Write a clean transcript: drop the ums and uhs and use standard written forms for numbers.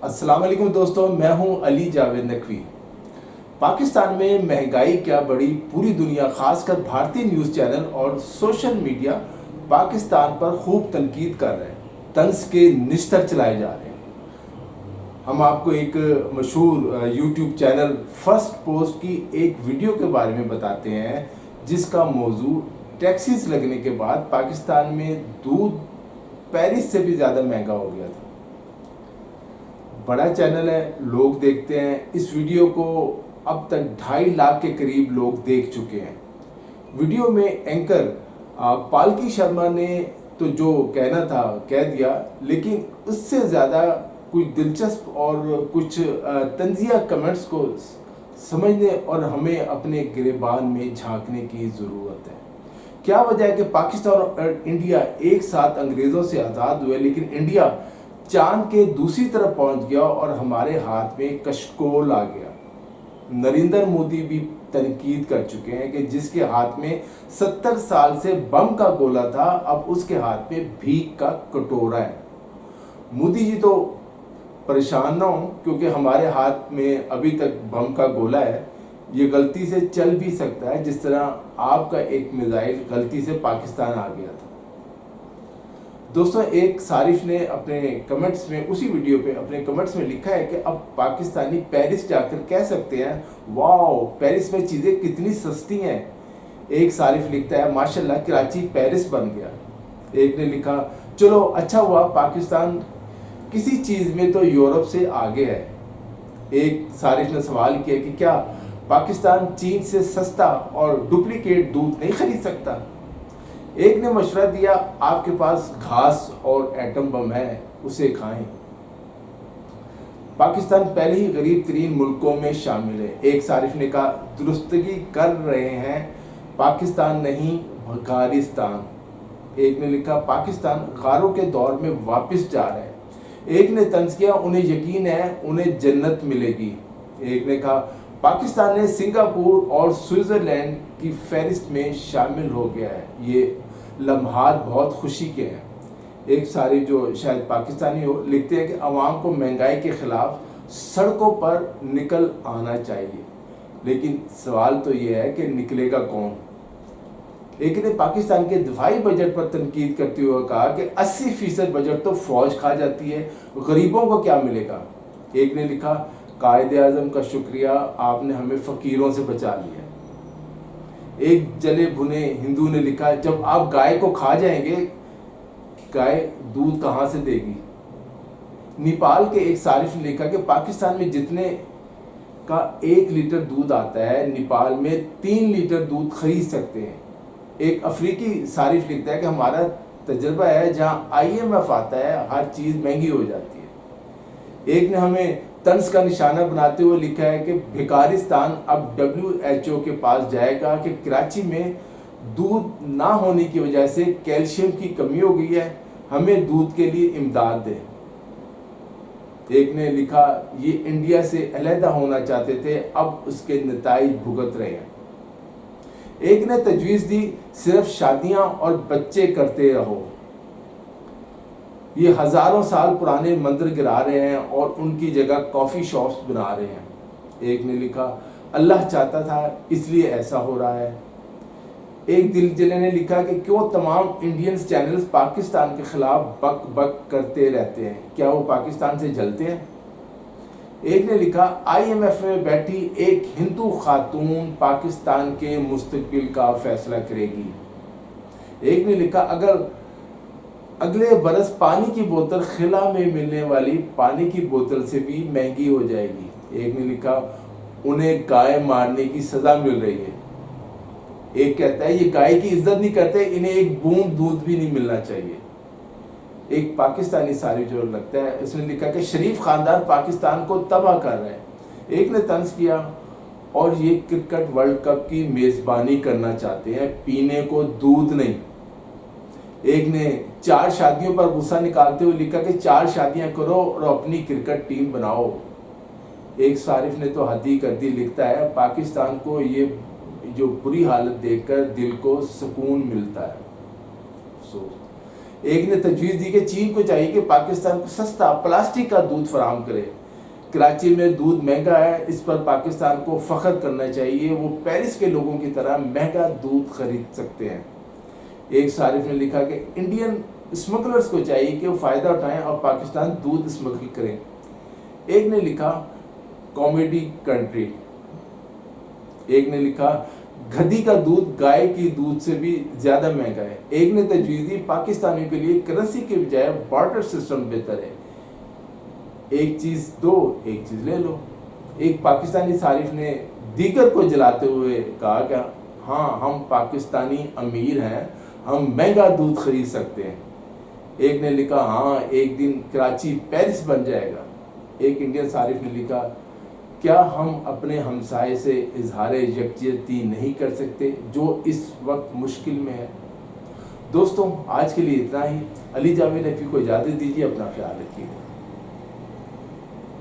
अस्सलाम वालेकुम दोस्तों, मैं हूं अली जावेद नकवी। पाकिस्तान में महंगाई क्या बढ़ी, पूरी दुनिया खासकर भारतीय न्यूज़ चैनल और सोशल मीडिया पाकिस्तान पर खूब तनकीद कर रहे हैं, तंज के निस्तर चलाए जा रहे हैं। हम आपको एक मशहूर यूट्यूब चैनल फर्स्ट पोस्ट की एक वीडियो के बारे में बताते हैं, जिसका मौजू टैक्सेस लगने के बाद पाकिस्तान में दूध पेरिस से भी ज़्यादा महंगा हो गया था। बड़ा चैनल है, लोग देखते हैं। इस वीडियो को अब तक 2.5 लाख के करीब लोग देख चुके हैं। वीडियो में एंकर पालकी शर्मा ने तो जो कहना था कह दिया, लेकिन उससे ज़्यादा कुछ दिलचस्प और कुछ तंजिया कमेंट्स को समझने और हमें अपने गिरेबान में झांकने की ज़रूरत है। क्या वजह है कि पाकिस्तान और इंडिया एक साथ अंग्रेज़ों से आज़ाद हुए, लेकिन इंडिया चांद के दूसरी तरफ पहुंच गया और हमारे हाथ में कशकोल आ गया। नरेंद्र मोदी भी तनकीद कर चुके हैं कि जिसके हाथ में 70 साल से बम का गोला था, अब उसके हाथ में भीख का कटोरा है। मोदी जी तो परेशान ना हो, क्योंकि हमारे हाथ में अभी तक बम का गोला है। ये गलती से चल भी सकता है, जिस तरह आपका एक मिसाइल गलती से पाकिस्तान आ गया था। दोस्तों, एक सारिफ ने अपने कमेंट्स में, उसी वीडियो पे अपने कमेंट्स में लिखा है कि अब पाकिस्तानी पेरिस जाकर कह सकते हैं, वाओ पेरिस में चीज़ें कितनी सस्ती हैं। एक सारिफ लिखता है, माशाल्लाह कराची पेरिस बन गया। एक ने लिखा, चलो अच्छा हुआ पाकिस्तान किसी चीज़ में तो यूरोप से आगे है। एक सारिफ ने सवाल किया कि क्या पाकिस्तान चीन से सस्ता और डुप्लीकेट दूध नहीं खरीद सकता। एक ने मशवरा दिया, आपके पास घास और एटम बम है, उसे खाएं। पाकिस्तान पहले ही गरीब तरीन मुल्कों में शामिल है। एक सारिफ ने कहा, दुरुस्तगी कर रहे हैं, पाकिस्तान नहीं अफगानिस्तान। एक ने लिखा, पाकिस्तान गारों के दौर में वापस जा रहा है। एक ने तंज किया, उन्हें यकीन है उन्हें जन्नत मिलेगी। एक ने कहा, पाकिस्तान ने सिंगापुर और स्विट्ज़रलैंड की फहरिस्त में शामिल हो गया है। ये लम्हात बहुत खुशी के हैं। एक सारी जो शायद पाकिस्तानी हो लिखते हैं कि आवाम को महंगाई के ख़िलाफ़ सड़कों पर निकल आना चाहिए, लेकिन सवाल तो ये है कि निकलेगा कौन। एक ने पाकिस्तान के दिफाई बजट पर तनकीद करते हुए कहा कि 80% बजट तो फ़ौज खा जाती है, गरीबों को क्या मिलेगा। एक ने लिखा, कायदे आज़म का शुक्रिया, आपने हमें फ़कीरों से बचा लिया। एक जले भुने हिंदू ने लिखा, जब आप गाय को खा जाएंगे, गाय दूध कहाँ से देगी। नेपाल के एक सारिफ ने लिखा कि पाकिस्तान में जितने का 1 लीटर दूध आता है, नेपाल में 3 लीटर दूध खरीद सकते हैं। एक अफ्रीकी सारिफ लिखता है कि हमारा तजर्बा है, जहाँ IMF आता है हर चीज़ महंगी हो जाती है। एक ने हमें तंज का निशाना बनाते हुए लिखा है कि भिकारिस्तान अब WHO के पास जाएगा कि कराची में दूध ना होने की वजह से कैल्शियम की कमी हो गई है, हमें दूध के लिए इमदाद दें। एक ने लिखा, ये इंडिया से अलहदा होना चाहते थे, अब उसके नताइज भुगत रहे हैं। एक ने तजवीज़ दी, सिर्फ शादियां और बच्चे करते रहो। ये हज़ारों साल पुराने मंदिर गिरा रहे हैं और उनकी जगह कॉफ़ी शॉप्स बना रहे हैं। एक ने लिखा, अल्लाह चाहता था इसलिए ऐसा हो रहा है। एक दिलजले ने लिखा कि क्यों तमाम इंडियन चैनल्स पाकिस्तान के ख़िलाफ़ बक बक करते रहते हैं, क्या वो पाकिस्तान से जलते हैं। एक ने लिखा, IMF में बैठी एक हिंदू खातून पाकिस्तान के मुस्तकबिल का फैसला करेगी। एक ने लिखा, अगर अगले बरस पानी की बोतल खिला में मिलने वाली पानी की बोतल से भी महंगी हो जाएगी। एक ने लिखा, उन्हें गाय मारने की सज़ा मिल रही है। एक कहता है, ये गाय की इज्जत नहीं करते, इन्हें एक बूंद दूध भी नहीं मिलना चाहिए। एक पाकिस्तानी सारी जो लगता है, उसने लिखा कि शरीफ खानदान पाकिस्तान को तबाह कर रहे हैं। एक ने तंज किया, और ये क्रिकेट वर्ल्ड कप की मेज़बानी करना चाहते हैं, पीने को दूध नहीं। एक ने 4 शादियों पर गुस्सा निकालते हुए लिखा कि 4 शादियां करो और अपनी क्रिकेट टीम बनाओ। एक सारिफ ने तो हद ही कर दी, लिखता है, पाकिस्तान को ये जो बुरी हालत देखकर दिल को सुकून मिलता है। ایک نے تجویز دی کہ چین کو چاہیے کہ پاکستان کو سستا پلاسٹک کا دودھ فراہم کرے۔ کراچی میں دودھ مہنگا ہے، اس پر پاکستان کو فخر کرنا چاہیے، وہ پیرس کے لوگوں کی طرح مہنگا دودھ خرید سکتے ہیں۔ ایک صارف نے لکھا کہ انڈین اسمگلرز کو چاہیے کہ وہ فائدہ اٹھائیں اور پاکستان دودھ اسمگل کریں۔ ایک نے لکھا کامیڈی کنٹری، ایک نے لکھا گدھی کا دودھ گائے کی دودھ سے بھی زیادہ مہنگا ہے۔ ایک نے تجویز دی پاکستانیوں کے لیے کرنسی کے بجائے بارٹر سسٹم بہتر ہے، ایک چیز دو ایک چیز لے لو۔ ایک پاکستانی صارف نے دیگر کو جلاتے ہوئے کہا کہ ہاں ہم پاکستانی امیر ہیں، ہم مہنگا دودھ خرید سکتے ہیں۔ ایک نے لکھا ہاں ایک دن کراچی پیرس بن جائے گا۔ ایک انڈین صارف نے لکھا کیا ہم اپنے ہمسائے سے اظہار یکجہتی نہیں کر سکتے جو اس وقت مشکل میں ہے؟ دوستوں آج کے لیے اتنا ہی۔ علی جاوید رفیع کو اجازت دیجیے، اپنا خیال رکھیے۔